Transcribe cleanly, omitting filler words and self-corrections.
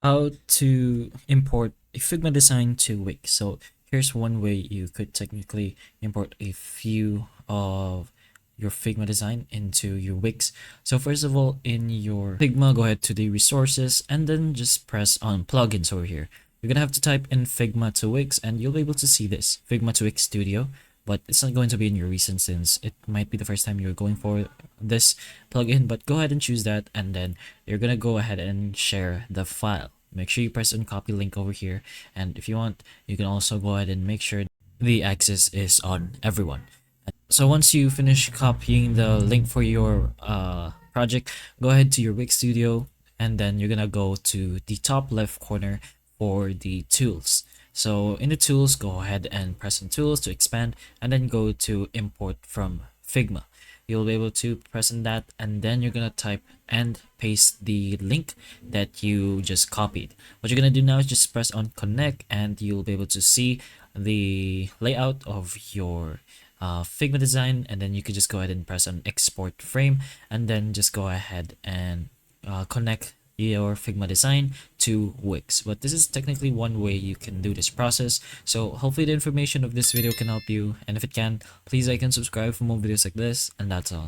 how to import a Figma design to Wix. So here's one way you could technically import a few of your Figma design into your Wix. So first of all, in your Figma, go ahead to the resources and then just press on plugins over here. You're gonna have to type in Figma to Wix and you'll be able to see this Figma to Wix Studio, but it's not going to be in your recent since it might be the first time you're going for this plugin. But go ahead and choose that, and then you're gonna go ahead and share the file. Make sure you press on copy link over here, and if you want, you can also go ahead and make sure the access is on everyone. So once you finish copying the link for your project, go ahead to your Wix Studio, and then you're gonna go to the top left corner for the tools. So in the tools, go ahead and press on tools to expand, and then go to import from Figma. You'll be able to press on that, and then you're gonna type and paste the link that you just copied. What you're gonna do now is just press on connect, and you'll be able to see the layout of your Figma design, and then you could just go ahead and press on export frame, and then just go ahead and connect your Figma design to Wix. But this is technically one way you can do this process. So hopefully the information of this video can help you, and if it can, please like and subscribe for more videos like this, and that's all.